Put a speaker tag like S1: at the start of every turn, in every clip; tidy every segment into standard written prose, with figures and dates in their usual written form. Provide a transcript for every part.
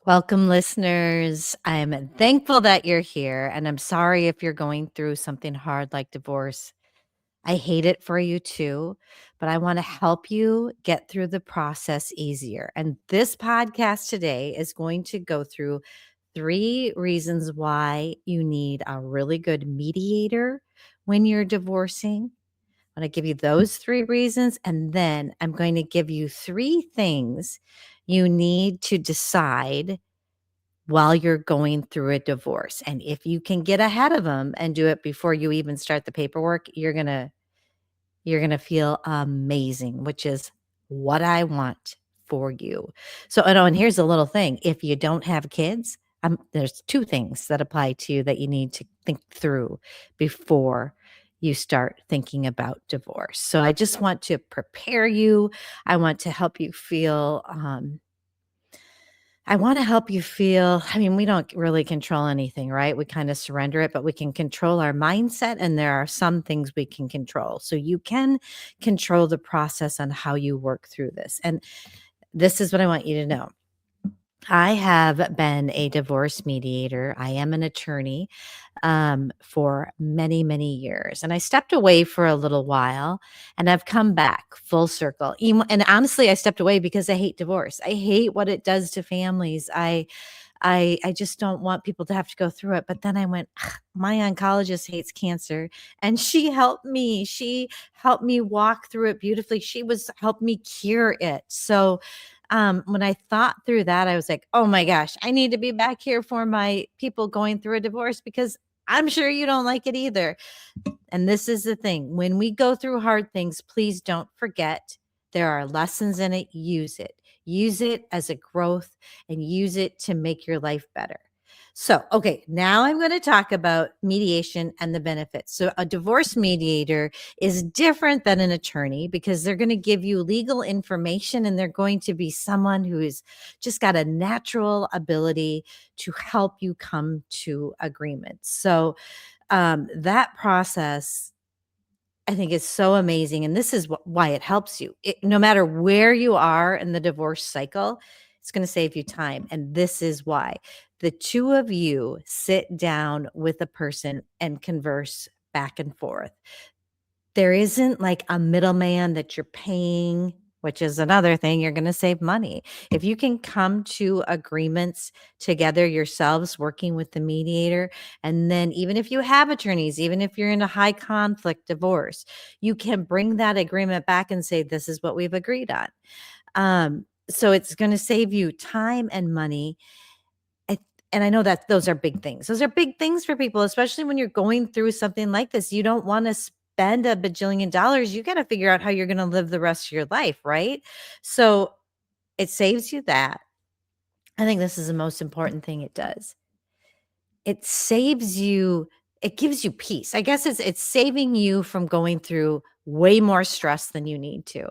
S1: Welcome, listeners. I'm thankful that you're here, and I'm sorry if you're going through something hard like divorce. I hate it for you too, but I want to help you get through the process easier. And this podcast today is going to go through 3 reasons why you need a really good mediator when you're divorcing. I'm going to give you those 3 reasons, and then I'm going to give you 3 things you need to decide while you're going through a divorce. And if you can get ahead of them and do it before you even start the paperwork, you're going to feel amazing, which is what I want for you. So, and here's a little thing. If you don't have kids, there's 2 things that apply to you that you need to think through before you start thinking about divorce. So I just want to prepare you. I want to help you feel I mean, we don't really control anything, right? We kind of surrender it, but we can control our mindset, and there are some things we can control. So you can control the process on how you work through this. And this is what I want you to know. I have been a divorce mediator. I am an attorney for many, many years. And I stepped away for a little while and I've come back full circle. And honestly, I stepped away because I hate divorce. I hate what it does to families. I just don't want people to have to go through it. But then I went, "Ugh, my oncologist hates cancer, and she helped me. She helped me walk through it beautifully. She was helped me cure it." So when I thought through that, I was like, oh my gosh, I need to be back here for my people going through a divorce because I'm sure you don't like it either. And this is the thing, when we go through hard things, please don't forget there are lessons in it. Use it as a growth and use it to make your life better. So, okay, now I'm going to talk about mediation and the benefits. So, a divorce mediator is different than an attorney because they're going to give you legal information, and they're going to be someone who is just got a natural ability to help you come to agreement. So, that process, I think, is so amazing. And this is why it helps you. No matter where you are in the divorce cycle, it's going to save you time. And this is why the two of you sit down with a person and converse back and forth. There isn't like a middleman that you're paying, which is another thing. You're going to save money. If you can come to agreements together yourselves, working with the mediator, and then even if you have attorneys, even if you're in a high conflict divorce, you can bring that agreement back and say, this is what we've agreed on. So it's going to save you time and money. And I know that those are big things. Those are big things for people, especially when you're going through something like this. You don't want to spend a bajillion dollars. You got to figure out how you're going to live the rest of your life, right? So it saves you that. I think this is the most important thing it does. It saves you, it gives you peace. I guess it's saving you from going through way more stress than you need to.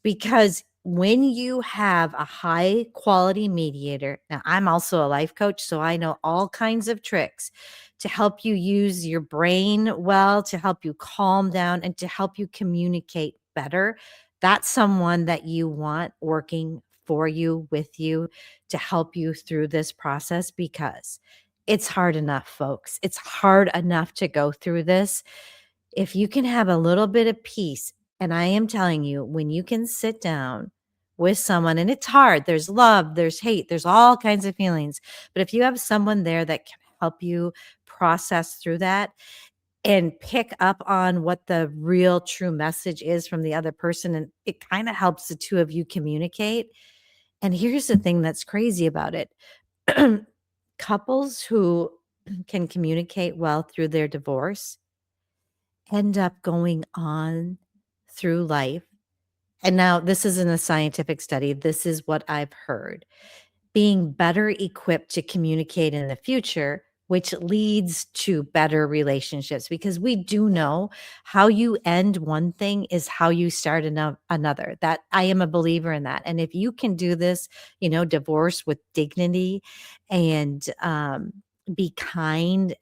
S1: Because when you have a high quality mediator, now I'm also a life coach, so I know all kinds of tricks to help you use your brain well, to help you calm down, and to help you communicate better. That's someone that you want working for you, with you, to help you through this process, because it's hard enough, folks. It's hard enough to go through this. If you can have a little bit of peace, and I am telling you, when you can sit down with someone, and it's hard, there's love, there's hate, there's all kinds of feelings. But if you have someone there that can help you process through that and pick up on what the real true message is from the other person, and it kind of helps the two of you communicate. And here's the thing that's crazy about it. Couples who can communicate well through their divorce end up going on through life. And now this isn't a scientific study. This is what I've heard. Being better equipped to communicate in the future, which leads to better relationships, because we do know how you end one thing is how you start another. That I am a believer in that. And if you can do this, divorce with dignity and be kind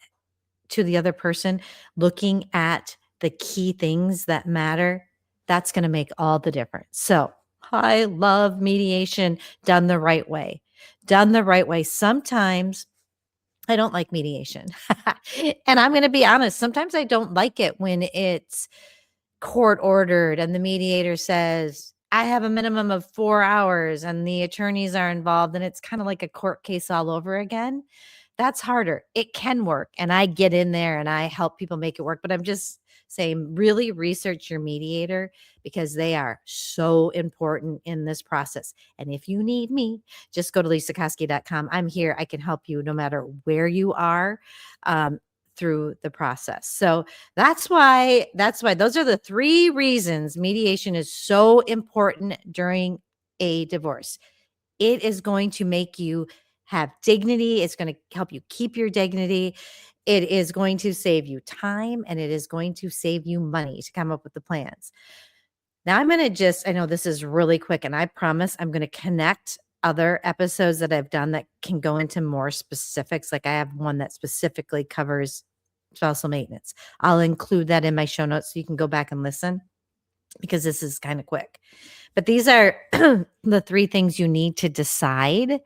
S1: to the other person, looking at the key things that matter, that's going to make all the difference. So I love mediation done the right way. done the right way. Sometimes I don't like mediation. And I'm going to be honest, sometimes I don't like it when it's court ordered and the mediator says, I have a minimum of 4 hours and the attorneys are involved and it's kind of like a court case all over again. That's harder. It can work. And I get in there and I help people make it work. But I'm just saying, really research your mediator because they are so important in this process. And if you need me, just go to lesakoski.com. I'm here. I can help you no matter where you are through the process. So that's why those are the 3 reasons mediation is so important during a divorce. It is going to make you have dignity. It's going to help you keep your dignity. It is going to save you time and it is going to save you money to come up with the plans. Now I'm going to I know this is really quick and I promise I'm going to connect other episodes that I've done that can go into more specifics. Like I have one that specifically covers spousal maintenance. I'll include that in my show notes so you can go back and listen because this is kind of quick. But these are the 3 things you need to decide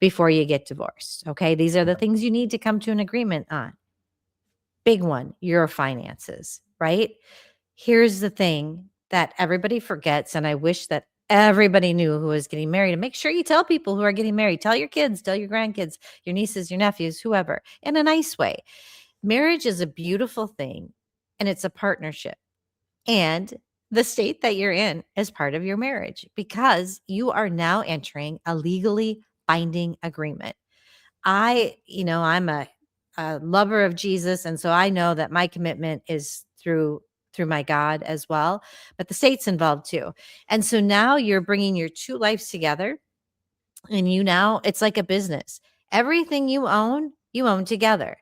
S1: before you get divorced. Okay. These are the things you need to come to an agreement on. Big one, your finances, right? Here's the thing that everybody forgets. And I wish that everybody knew who was getting married. And make sure you tell people who are getting married. Tell your kids, tell your grandkids, your nieces, your nephews, whoever, in a nice way. Marriage is a beautiful thing and it's a partnership. And the state that you're in is part of your marriage because you are now entering a legally binding agreement. I'm a lover of Jesus. And so I know that my commitment is through my God as well, but the state's involved too. And so now you're bringing your 2 lives together and it's like a business. Everything you own together.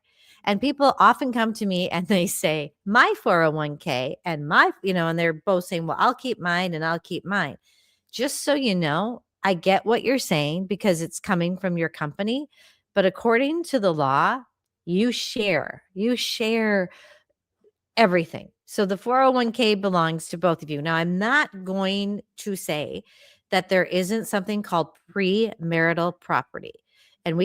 S1: And people often come to me and they say, my 401k and and they're both saying, well, I'll keep mine and I'll keep mine. Just so you know, I get what you're saying because it's coming from your company. But according to the law, you share everything. So the 401k belongs to both of you. Now, I'm not going to say that there isn't something called premarital property. And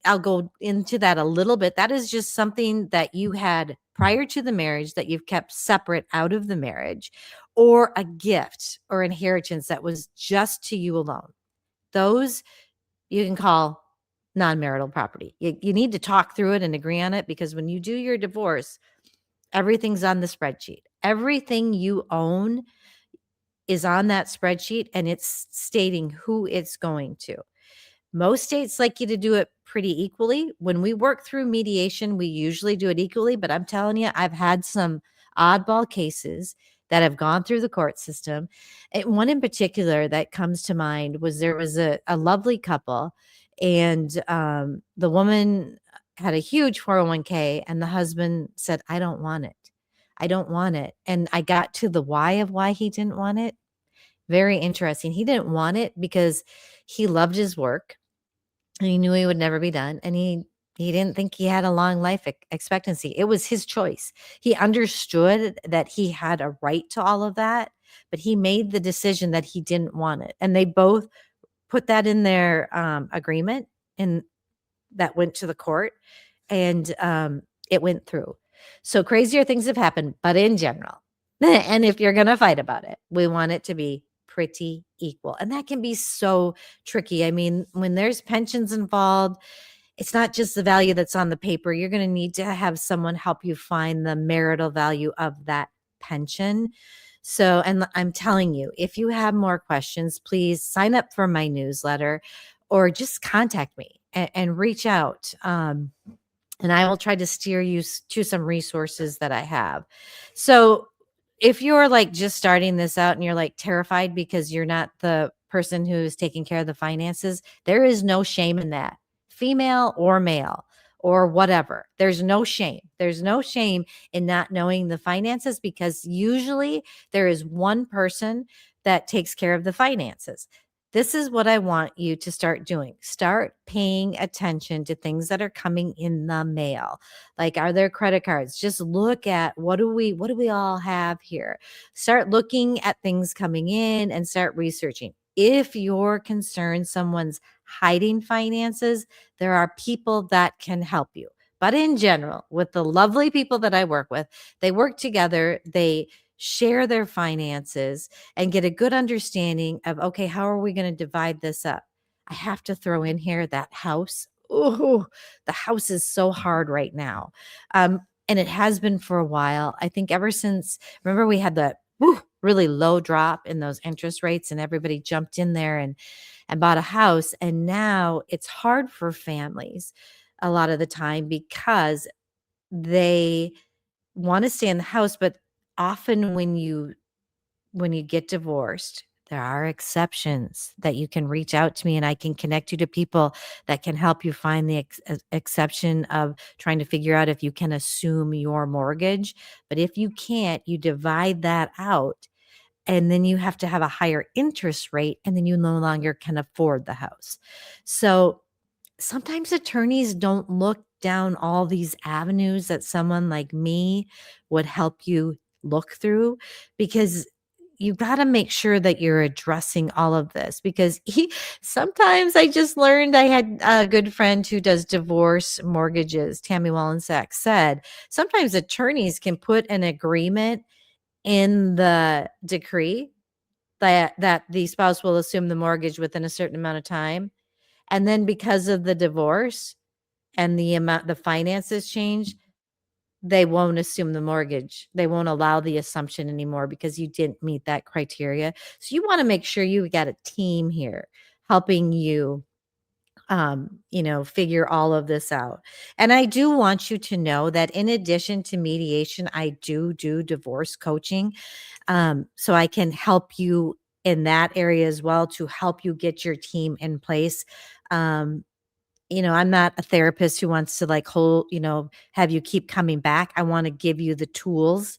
S1: I'll go into that a little bit. That is just something that you had prior to the marriage that you've kept separate out of the marriage, or a gift or inheritance that was just to you alone. Those you can call non-marital property. You need to talk through it and agree on it because when you do your divorce, everything's on the spreadsheet. Everything you own is on that spreadsheet and it's stating who it's going to. Most states like you to do it pretty equally. When we work through mediation, we usually do it equally, but I'm telling you, I've had some oddball cases that have gone through the court system. One in particular that comes to mind was there was a lovely couple and the woman had a huge 401k and the husband said, I don't want it. I don't want it. And I got to the why of why he didn't want it. Very interesting. He didn't want it because he loved his work and he knew he would never be done. And he didn't think he had a long life expectancy. It was his choice. He understood that he had a right to all of that, but he made the decision that he didn't want it. And they both put that in their agreement and that went to the court and it went through. So crazier things have happened, but in general, and if you're going to fight about it, we want it to be pretty equal. And that can be so tricky. I mean, when there's pensions involved, it's not just the value that's on the paper. You're going to need to have someone help you find the marital value of that pension. So, and I'm telling you, if you have more questions, please sign up for my newsletter or just contact me and reach out. And I will try to steer you to some resources that I have. So if you're like just starting this out and you're like terrified because you're not the person who's taking care of the finances, there is no shame in that, female or male or whatever. There's no shame. There's no shame in not knowing the finances because usually there is one person that takes care of the finances. This is what I want you to start doing. Start paying attention to things that are coming in the mail. Like, are there credit cards? Just look at what do we all have here? Start looking at things coming in and start researching. If you're concerned someone's hiding finances, there are people that can help you. But in general, with the lovely people that I work with, they work together, they share their finances and get a good understanding of, okay, how are we going to divide this up? I have to throw in here that house. Ooh, the house is so hard right now. And it has been for a while. I think ever since, remember, we had the really low drop in those interest rates, and everybody jumped in there and bought a house. And now it's hard for families a lot of the time because they want to stay in the house, but often when you get divorced, there are exceptions that you can reach out to me and I can connect you to people that can help you find the exception of trying to figure out if you can assume your mortgage. But if you can't, you divide that out, and then you have to have a higher interest rate, and then you no longer can afford the house. So sometimes attorneys don't look down all these avenues that someone like me would help you look through, because you got to make sure that you're addressing all of this, because sometimes I just learned, I had a good friend who does divorce mortgages, Tammy Wallensack, said sometimes attorneys can put an agreement in the decree that the spouse will assume the mortgage within a certain amount of time, and then because of the divorce and the finances change, they won't assume the mortgage. They won't allow the assumption anymore because you didn't meet that criteria. So you want to make sure you got a team here helping you figure all of this out. And I do want you to know that in addition to mediation, I do divorce coaching. So I can help you in that area as well to help you get your team in place. Um, I'm not a therapist who wants to have you keep coming back. I want to give you the tools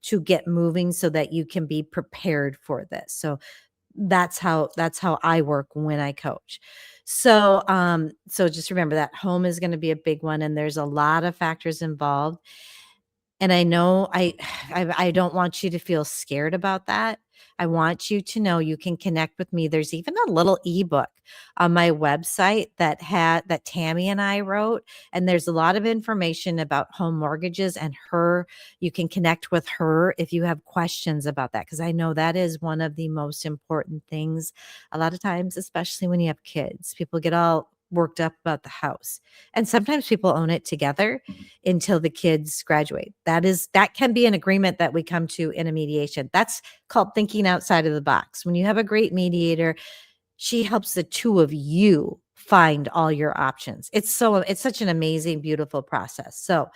S1: to get moving so that you can be prepared for this. So that's how I work when I coach. So just remember that home is going to be a big one, and there's a lot of factors involved. And I know I don't want you to feel scared about that. I want you to know you can connect with me. There's even a little ebook on my website that Tammy and I wrote, and there's a lot of information about home mortgages and her. You can connect with her if you have questions about that, because I know that is one of the most important things. A lot of times, especially when you have kids, people get all worked up about the house, and sometimes people own it together until the kids graduate. That can be an agreement that we come to in a mediation. That's called thinking outside of the box. When you have a great mediator, she helps the two of you find all your options. It's such an amazing, beautiful process. So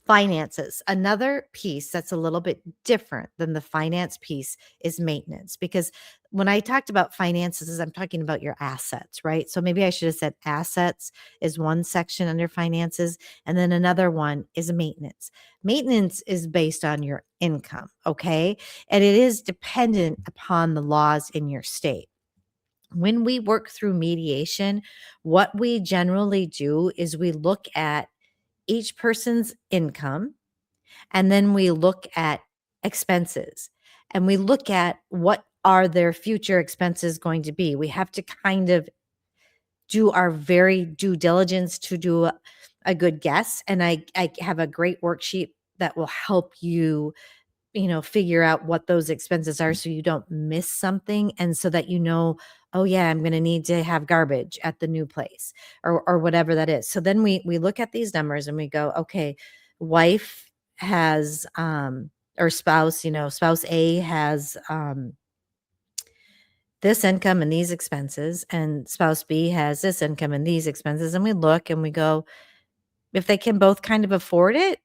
S1: finances. Another piece that's a little bit different than the finance piece is maintenance, because when I talked about finances, I'm talking about your assets, right? So maybe I should have said assets is one section under finances, and then another one is maintenance. Maintenance is based on your income, okay? And it is dependent upon the laws in your state. When we work through mediation, what we generally do is we look at each person's income, and then we look at expenses, and we look at what are their future expenses going to be. We have to kind of do our very due diligence to do a good guess. And I have a great worksheet that will help you figure out what those expenses are so you don't miss something, and so that oh yeah, I'm going to need to have garbage at the new place, or whatever that is. So then we look at these numbers and we go, okay, wife has or spouse, spouse A has this income and these expenses, and spouse B has this income and these expenses, and we look and we go, if they can both kind of afford it,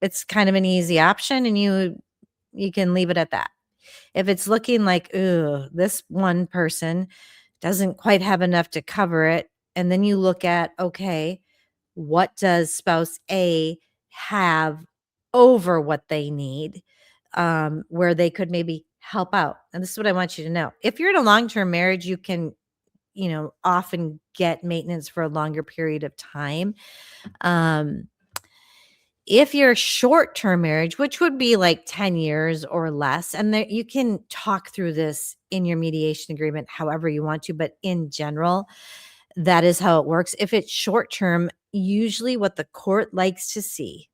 S1: it's kind of an easy option, and you can leave it at that. If it's looking like, ooh, this one person doesn't quite have enough to cover it, and then you look at, okay, what does spouse A have over what they need, where they could maybe help out? And this is what I want you to know. If you're in a long-term marriage, you can, often get maintenance for a longer period of time. Um, If you're short-term marriage, which would be like 10 years or less, and there you can talk through this in your mediation agreement however you want to, but in general, that is how it works. If it's short-term, usually what the court likes to see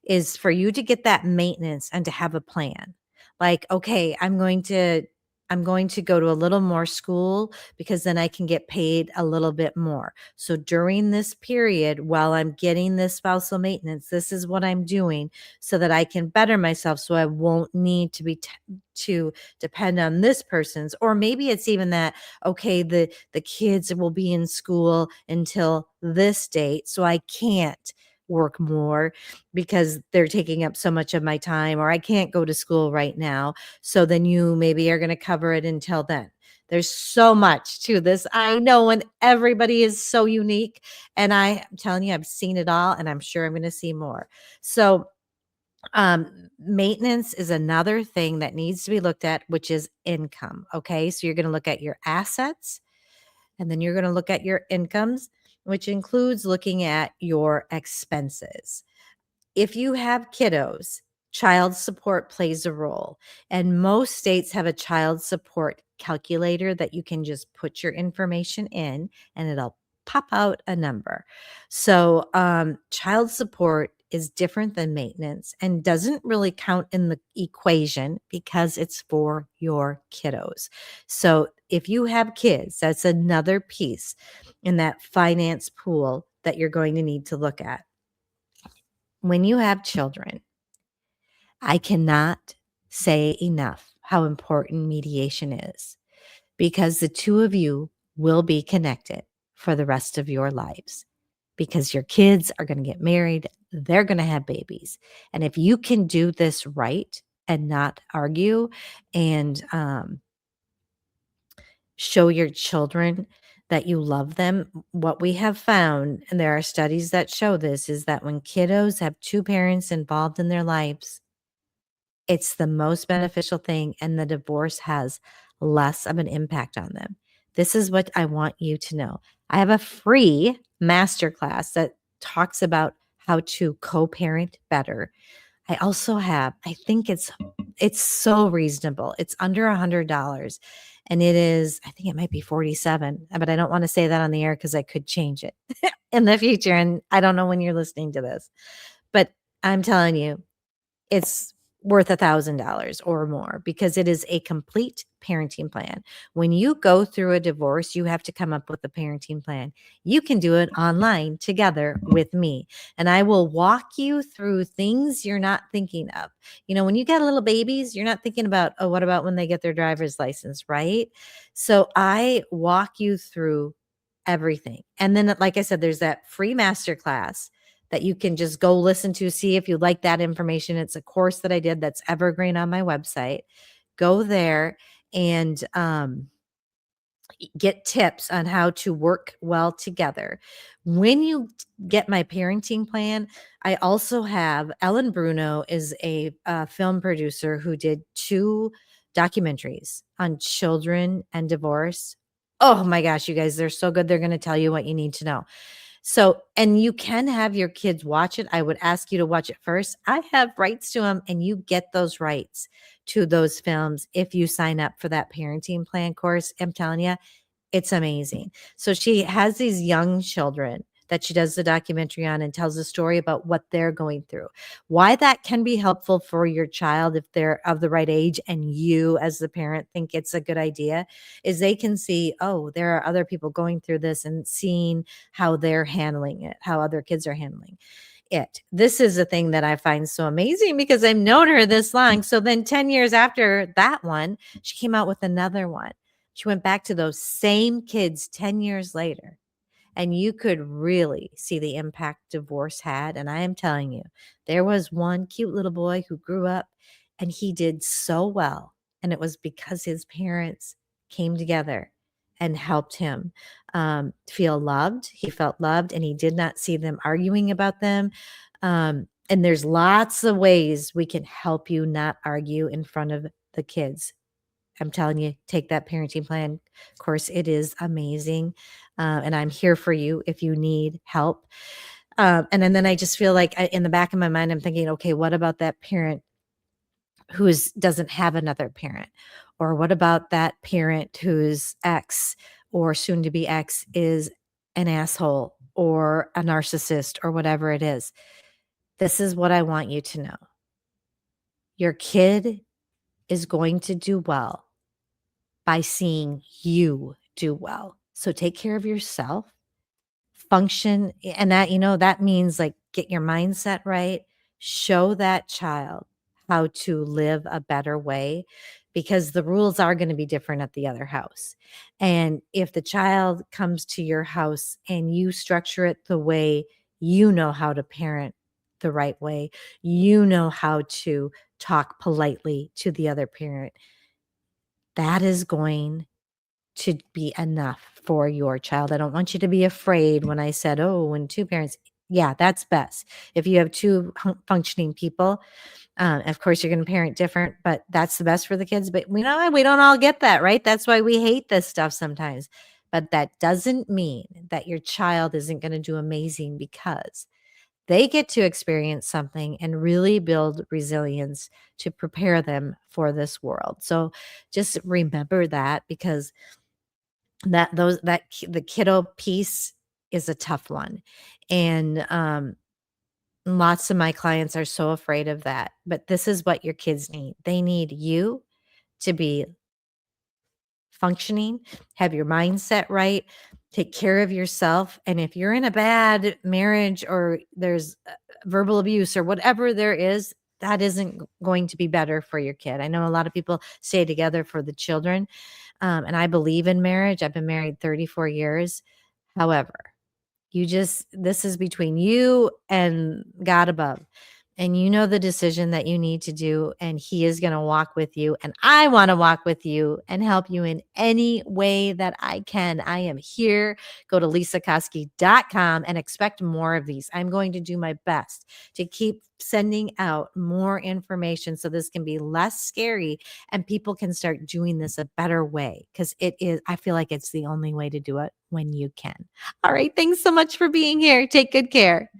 S1: is for you to get that maintenance and to have a plan. Like, okay, I'm going to go to a little more school because then I can get paid a little bit more. So during this period, while I'm getting this spousal maintenance, this is what I'm doing so that I can better myself so I won't need to to depend on this person's. Or maybe it's even that, okay, the kids will be in school until this date, so I can't work more because they're taking up so much of my time, or I can't go to school right now. So then you maybe are going to cover it until then. There's so much to this. I know, and everybody is so unique. And I'm telling you, I've seen it all, and I'm sure I'm going to see more. So, maintenance is another thing that needs to be looked at, which is income. Okay. So you're going to look at your assets, and then you're going to look at your incomes, which includes looking at your expenses. If you have kiddos, child support plays a role. And most states have a child support calculator that you can just put your information in and it'll pop out a number. So, child support is different than maintenance and doesn't really count in the equation because it's for your kiddos. So, if you have kids, that's another piece in that finance pool that you're going to need to look at. When you have children, I cannot say enough how important mediation is because the two of you will be connected for the rest of your lives because your kids are going to get married, they're going to have babies. And if you can do this right and not argue and show your children that you love them, what we have found, and there are studies that show this, is that when kiddos have two parents involved in their lives, it's the most beneficial thing, and the divorce has less of an impact on them. This is what I want you to know. I have a free masterclass that talks about how to co-parent better. I also have, I think it's so reasonable. It's under $100 and it is, I think it might be 47, but I don't want to say that on the air because I could change it in the future. And I don't know when you're listening to this, but I'm telling you, it's worth $1,000 or more because it is a complete parenting plan. When you go through a divorce, you have to come up with a parenting plan. You can do it online together with me, and I will walk you through things you're not thinking of. You know, when you got little babies, you're not thinking about, oh, what about when they get their driver's license, right? So I walk you through everything. And then, like I said, there's that free masterclass that you can just go listen to, see if you like that information. It's a course that I did that's evergreen on my website. Go there and get tips on how to work well together. When you get my parenting plan, I also have Ellen Bruno is a film producer who did 2 documentaries on children and divorce. Oh my gosh, you guys, they're so good. They're going to tell you what you need to know. So, and you can have your kids watch it. I would ask you to watch it first. I have rights to them, and you get those rights to those films if you sign up for that parenting plan course. I'm telling you, it's amazing. So she has these young children that she does the documentary on and tells a story about what they're going through. Why that can be helpful for your child if they're of the right age and you as the parent think it's a good idea is they can see, oh, there are other people going through this and seeing how they're handling it, how other kids are handling it. This is a thing that I find so amazing because I've known her this long. So then 10 years after that one, she came out with another one. She went back to those same kids 10 years later, and you could really see the impact divorce had. And I am telling you, there was one cute little boy who grew up and he did so well. And it was because his parents came together and helped him feel loved. He felt loved and he did not see them arguing about them. And there's lots of ways we can help you not argue in front of the kids. I'm telling you, take that parenting plan course. It is amazing. And I'm here for you if you need help. And then I just feel like in the back of my mind, I'm thinking, okay, what about that parent who doesn't have another parent? Or what about that parent whose ex or soon to be ex is an asshole or a narcissist or whatever it is? This is what I want you to know. Your kid is going to do well by seeing you do well. So take care of yourself, function, and that means like get your mindset right, show that child how to live a better way because the rules are going to be different at the other house. And if the child comes to your house and you structure it the way you know how to parent the right way, you know how to talk politely to the other parent, that is going to be enough for your child. I don't want you to be afraid when I said, "Oh, when 2 parents." Yeah, that's best. If you have 2 functioning people, of course, you're gonna parent different, but that's the best for the kids, but we don't all get that, right? That's why we hate this stuff sometimes. But that doesn't mean that your child isn't gonna do amazing because they get to experience something and really build resilience to prepare them for this world. So, just remember that because the kiddo piece is a tough one, and, lots of my clients are so afraid of that, but this is what your kids need. They need you to be functioning, have your mindset right, take care of yourself, and if you're in a bad marriage or there's, verbal abuse or whatever there is, that isn't going to be better for your kid. I know a lot of people stay together for the children, and I believe in marriage. I've been married 34 years. However, this is between you and God above. And you know the decision that you need to do, and He is going to walk with you. And I want to walk with you and help you in any way that I can. I am here. Go to lesakoski.com and expect more of these. I'm going to do my best to keep sending out more information so this can be less scary and people can start doing this a better way because I feel like it's the only way to do it when you can. All right. Thanks so much for being here. Take good care.